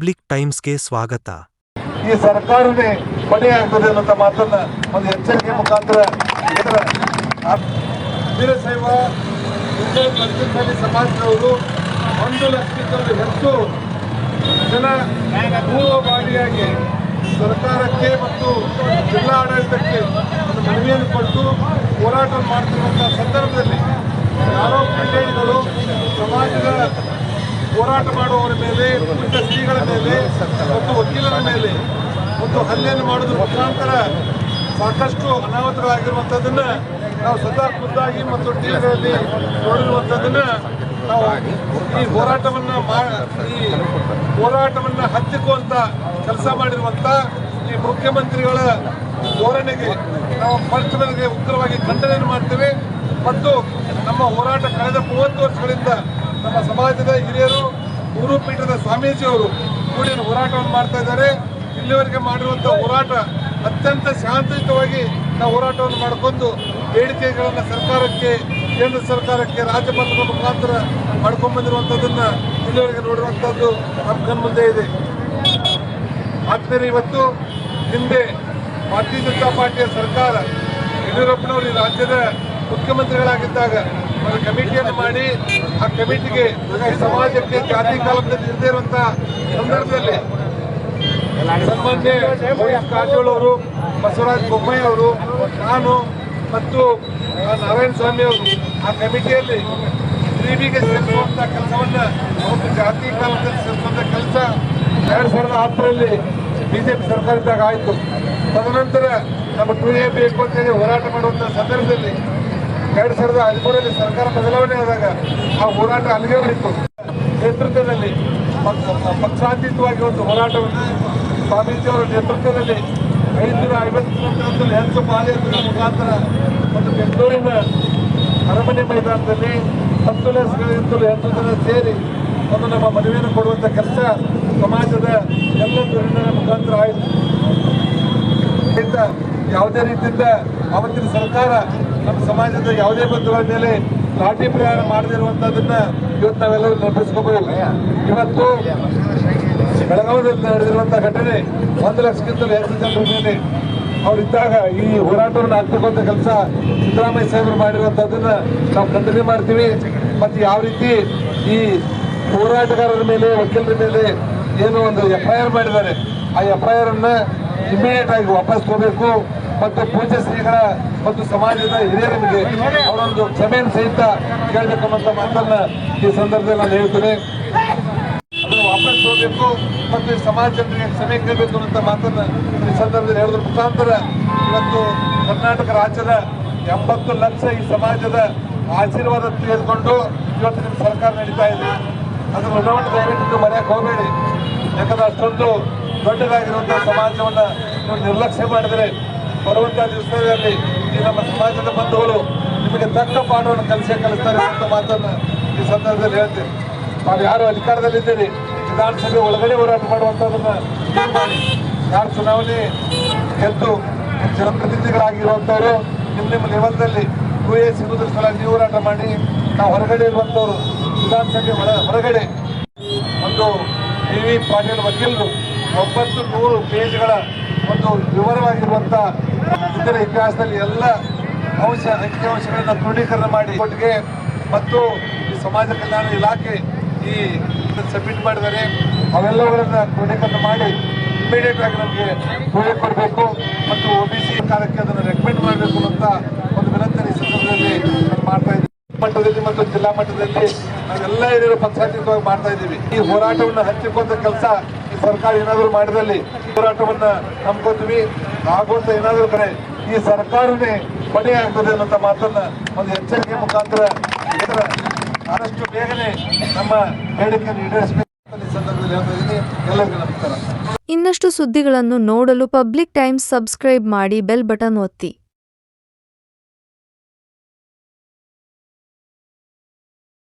Public ಟೈಮ್ಸ್ಗೆ ಸ್ವಾಗತ. ಈ ಸರ್ಕಾರನೇ ಕೊನೆಯಾಗ್ತದೆ ಅನ್ನೋ ಮಾತನ್ನ ಒಂದು ಎಚ್ಚರಿಕೆ ಮುಖಾಂತರ ವೀರಶೈವ ಸಮಾಜದವರು 1 ಲಕ್ಷಕ್ಕಿಂತಲೂ ಹೆಚ್ಚು ಜನ ಪೂರ್ವಭಾವಿಯಾಗಿ ಸರ್ಕಾರಕ್ಕೆ ಮತ್ತು ಜಿಲ್ಲಾ ಆಡಳಿತಕ್ಕೆ ಒಂದು ಮನವಿಯನ್ನು ಕೊಟ್ಟು ಹೋರಾಟ ಮಾಡ್ತಿರುವಂತಹ ಸಂದರ್ಭದಲ್ಲಿ ಯಾರೋ ಪಂಚಾಯಿತಿಗಳು ಸಮಾಜದ ಹೋರಾಟ ಮಾಡುವವರ ಮೇಲೆ, ಶ್ರೀಗಳ ಮೇಲೆ ಮತ್ತು ವಕೀಲರ ಮೇಲೆ ಒಂದು ಹಲ್ಲೆಯನ್ನು ಮಾಡೋದ್ರ ಮುಖಾಂತರ ಸಾಕಷ್ಟು ಅನಾಹುತಗಳಾಗಿರುವಂಥದ್ದನ್ನ ನಾವು ಸದಾ ಖುದ್ದಾಗಿ ಮತ್ತು ಟಿವಿಗಳಲ್ಲಿ ನೋಡಿರುವಂಥದ್ದನ್ನ ನಾವು ಈ ಹೋರಾಟವನ್ನ ಹತ್ತಿಕ್ಕುವಂತ ಕೆಲಸ ಮಾಡಿರುವಂತ ಈ ಮುಖ್ಯಮಂತ್ರಿಗಳ ಧೋರಣೆಗೆ ನಾವು ಪಕ್ಷಗಳಿಗೆ ಉಗ್ರವಾಗಿ ಖಂಡನೆಯನ್ನು ಮಾಡ್ತೇವೆ. ಮತ್ತು ನಮ್ಮ ಹೋರಾಟ ಕಳೆದ 30 ವರ್ಷಗಳಿಂದ ನಮ್ಮ ಸಮಾಜದ ಹಿರಿಯರು, ಗುರುಪೀಠದ ಸ್ವಾಮೀಜಿಯವರು ಕೂಡಿ ಹೋರಾಟವನ್ನು ಮಾಡ್ತಾ ಇದ್ದಾರೆ. ಇಲ್ಲಿವರೆಗೆ ಮಾಡಿರುವಂಥ ಹೋರಾಟ ಅತ್ಯಂತ ಶಾಂತಿಯುತವಾಗಿ ನಾವು ಹೋರಾಟವನ್ನು ಮಾಡಿಕೊಂಡು ಬೇಡಿಕೆಗಳನ್ನು ಸರ್ಕಾರಕ್ಕೆ, ಕೇಂದ್ರ ಸರ್ಕಾರಕ್ಕೆ, ರಾಜ್ಯಪಾಲರ ಮುಖಾಂತರ ಮಾಡ್ಕೊಂಡು ಬಂದಿರುವಂಥದ್ದನ್ನ ಇಲ್ಲಿವರೆಗೆ ನೋಡಿರುವಂಥದ್ದು ನಮ್ಮ ಕಣ್ಮುಂದೆ ಇದೆ. ಆದ್ಮೇಲೆ ಇವತ್ತು ಹಿಂದೆ ಭಾರತೀಯ ಜನತಾ ಪಾರ್ಟಿಯ ಸರ್ಕಾರ ಯಡಿಯೂರಪ್ಪನವರು ಈ ರಾಜ್ಯದ ಮುಖ್ಯಮಂತ್ರಿಗಳಾಗಿದ್ದಾಗ ಒಂದು ಕಮಿಟಿಯನ್ನು ಮಾಡಿ ಆ ಕಮಿಟಿಗೆ ಸಮಾಜಕ್ಕೆ ಜಾತಿ ಕಾಲದಲ್ಲಿ ಇರದೇ ಇರುವಂತಹ ಸಂದರ್ಭದಲ್ಲಿ ಸನ್ಮಾನ್ಯ ಮಹೇಶ್ ಕಾರಜೋಳ ಅವರು, ಬಸವರಾಜ ಬೊಮ್ಮಾಯಿ ಅವರು, ನಾನು ಮತ್ತು ನಾರಾಯಣ ಸ್ವಾಮಿ ಅವರು ಆ ಕಮಿಟಿಯಲ್ಲಿ 3Bಗೆ ಸೇರಿಸುವಂತ ಕೆಲಸವನ್ನ ಒಂದು ಜಾತಿ ಕಾಲದಲ್ಲಿ ಸೇರಿಸುವಂತ ಕೆಲಸ 2010ರಲ್ಲಿ ಬಿಜೆಪಿ ಸರ್ಕಾರದಾಗ ಆಯಿತು. ತದನಂತರ ನಮ್ಮ 2A ಬೇಕು ಅಂತೇಳಿ ಹೋರಾಟ ಮಾಡುವಂತಹ ಸಂದರ್ಭದಲ್ಲಿ 2013ರಲ್ಲಿ ಸರ್ಕಾರ ಬದಲಾವಣೆ ಆದಾಗ ಆ ಹೋರಾಟ ಅಲ್ಲಿಗೆ ಉಳಿತು. ನೇತೃತ್ವದಲ್ಲಿ ಪಕ್ಷಾತೀತವಾಗಿ ಒಂದು ಹೋರಾಟವನ್ನು ಸ್ವಾಮೀಜಿಯವರ ನೇತೃತ್ವದಲ್ಲಿ 550 ಹೆಚ್ಚು ಪಾದಯಾತ್ರೆ ಮುಖಾಂತರ ಒಂದು ಬೆಂಗಳೂರಿನ ಅರಮನೆ ಮೈದಾನದಲ್ಲಿ 10 ಲಕ್ಷಗಳಿಂದಲೂ ಹೆಚ್ಚು ಜನ ಸೇರಿ ಒಂದು ನಮ್ಮ ಮನವಿಯನ್ನು ಕೊಡುವಂಥ ಕೆಲಸ ಸಮಾಜದ ಎಲ್ಲ ಧೋರಣೆಯ ಮುಖಾಂತರ ಆಯಿತು. ಯಾವುದೇ ರೀತಿಯಿಂದ ಅವತ್ತಿನ ಸರ್ಕಾರ ನಮ್ಮ ಸಮಾಜದ ಯಾವುದೇ ಬಂಧುಗಳ ಮೇಲೆ ಲಾಠಿ ಪ್ರಯಾಣ ಮಾಡದಿರುವಂತದನ್ನ ಇವತ್ತು ನಾವೆಲ್ಲರೂ ನೆನಪಿಸ್ಕೋಬಹುದು. ಇವತ್ತು ಬೆಳಗಾವಿಯಲ್ಲಿ ನಡೆದಿರುವಂತಹ ಘಟನೆ 1 ಲಕ್ಷಕ್ಕಿಂತಲೂ ಹೆಚ್ಚು ಜನರ ಮೇಲೆ ಅವರಿದ್ದಾಗ ಈ ಹೋರಾಟವನ್ನು ಆಗ್ತಕ್ಕಂಥ ಕೆಲಸ ಸಿದ್ದರಾಮಯ್ಯ ಸಾಹೇಬರು ಮಾಡಿರುವಂತದನ್ನ ನಾವು ಖಂಡನೆ ಮಾಡ್ತೀವಿ. ಮತ್ತು ಯಾವ ರೀತಿ ಈ ಹೋರಾಟಗಾರರ ಮೇಲೆ, ವಕೀಲರ ಮೇಲೆ ಏನು ಒಂದು FIR ಮಾಡಿದ್ದಾರೆ, ಆ FIR ಅನ್ನ ಇಮಿಡಿಯೇಟ್ ಆಗಿ ವಾಪಸ್ ತಗೋಬೇಕು. ಮತ್ತು ಪೂಜ್ಯ ಶ್ರೀಗಳ ಮತ್ತು ಸಮಾಜದ ಹಿರಿಯರಿಗೆ ಅವರೊಂದು ಕ್ಷಮೆಯನ್ನು ಸಹಿತ ಕೇಳಬೇಕಂತ ಮಾತನ್ನ ಈ ಸಂದರ್ಭದಲ್ಲಿ ನಾನು ಹೇಳ್ತೇನೆ. ಅದನ್ನು ವಾಪಸ್ ತಗೋಬೇಕು ಮತ್ತು ಈ ಸಮಾಜ ಜನರಿಗೆ ಕ್ಷಮೆ ಕೇಳಬೇಕು ಅನ್ನೋ ಮಾತನ್ನ ಈ ಸಂದರ್ಭದಲ್ಲಿ ಹೇಳೋದ್ರ ಮುಖಾಂತರ ಇವತ್ತು ಕರ್ನಾಟಕ ರಾಜ್ಯದ 80 ಲಕ್ಷ ಈ ಸಮಾಜದ ಆಶೀರ್ವಾದ ತೆಗೆದುಕೊಂಡು ಇವತ್ತು ನಿಮ್ಮ ಸರ್ಕಾರ ನಡೀತಾ ಇದೆ. ಅದರ ಋಣವನ್ನು ದಯವಿಟ್ಟು ಮರೆಯಕ್ಕೆ ಹೋಗಬೇಡಿ. ಯಾಕಂದ್ರೆ ಅಷ್ಟೊಂದು ದೊಡ್ಡದಾಗಿರುವಂತಹ ಸಮಾಜವನ್ನ ನೀವು ನಿರ್ಲಕ್ಷ್ಯ ಮಾಡಿದರೆ ಬರುವಂತಹ ದಿವಸದಲ್ಲಿ ಈ ನಮ್ಮ ಸಮಾಜದ ಬಂಧುಗಳು ನಿಮಗೆ ತಕ್ಕ ಪಾಠವನ್ನು ಕಲಿಸ್ತಾರೆ ಅಂತ ಮಾತನ್ನ ಈ ಸಂದರ್ಭದಲ್ಲಿ ಹೇಳ್ತೇನೆ. ನಾವು ಯಾರು ಅಧಿಕಾರದಲ್ಲಿದ್ದೀರಿ, ವಿಧಾನಸಭೆ ಒಳಗಡೆ ಹೋರಾಟ ಮಾಡುವಂಥದ್ದನ್ನ ಮಾಡಿ, ಯಾರು ಚುನಾವಣೆ ಗೆದ್ದು ಜನಪ್ರತಿನಿಧಿಗಳಾಗಿರುವಂಥವ್ರು ನಿಮ್ಮ ಲೆವೆಲ್ದಲ್ಲಿ 2A ಸಿಗುವುದ್ರ ಸಲ ನೀವು ಹೋರಾಟ ಮಾಡಿ. ನಾವು ಹೊರಗಡೆ ಇರುವಂಥವ್ರು ವಿಧಾನಸಭೆ ಹೊರಗಡೆ ಒಂದು DV ಪಾಟೀಲ್ ವಕೀಲರು 900 ಪೇಜ್ಗಳ ಒಂದು ವಿವರವಾಗಿರುವಂಥ ಇದರ ಇತಿಹಾಸದಲ್ಲಿ ಎಲ್ಲ ಅಂಕಿಅಂಶಗಳನ್ನು ಕ್ರೋಢೀಕರಣ ಮಾಡಿ ಕೊಟ್ಟಿಗೆ ಮತ್ತು ಈ ಸಮಾಜ ಕಲ್ಯಾಣ ಇಲಾಖೆ ಈ ಸಬ್ಮಿಟ್ ಮಾಡಿದ್ದಾರೆ. ಅವೆಲ್ಲವುಗಳನ್ನು ಕ್ರೋಢೀಕರಣ ಮಾಡಿ ಇಮಿಡಿಯೇಟ್ ಆಗಿ ನಮಗೆ ಕೊಡಬೇಕು ಮತ್ತು OBC ಕಾರ್ಯಕ್ಕೆ ಅದನ್ನು ರೆಕಮೆಂಡ್ ಮಾಡಬೇಕು ಅಂತ ಒಂದು ವಿನಂತಿ ಈ ಸಂದರ್ಭದಲ್ಲಿ ನಾನು ಮಾಡ್ತಾ ಇದ್ದೀನಿ. ಮಟ್ಟದಲ್ಲಿ ಮತ್ತು ಜಿಲ್ಲಾ ಮಟ್ಟದಲ್ಲಿ ನಾವೆಲ್ಲ ಹಿರಿಯರು ಪಕ್ಷಾತೀತವಾಗಿ ಮಾಡ್ತಾ ಇದ್ದೀವಿ. ಈ ಹೋರಾಟವನ್ನು ಹಂಚಿಕೊಂಡ ಕೆಲಸ ಈ ಸರ್ಕಾರ ಏನಾದರೂ ಮಾಡಿದಲ್ಲಿ ಹೋರಾಟವನ್ನ ನಂಬ್ಕೋತೀವಿ. ಆಗುವಂತ ಏನಾದರೂ ಕಡೆ ಈ ಸರ್ಕಾರನೇ ಕೊನೆಯಾಗ್ತದೆ ಅನ್ನೋ ಮಾತನ್ನ ಒಂದು ಎಚ್ಚರಿಕೆ ಮುಖಾಂತರ ಆದಷ್ಟು ಬೇಗನೆ ನಮ್ಮ ಬೇಡಿಕೆಯನ್ನು ಈಡೇರಿಸಬೇಕು ಈ ಸಂದರ್ಭದಲ್ಲಿ ಹೇಳ್ತಾ ಇದ್ದೀನಿ. ಎಲ್ಲರಿಗೂ ನಮಸ್ಕಾರ. ಇನ್ನಷ್ಟು ಸುದ್ದಿಗಳನ್ನು ನೋಡಲು ಪಬ್ಲಿಕ್ ಟೈಮ್ಸ್ ಸಬ್ಸ್ಕ್ರೈಬ್ ಮಾಡಿ, ಬೆಲ್ ಬಟನ್ ಒತ್ತಿ.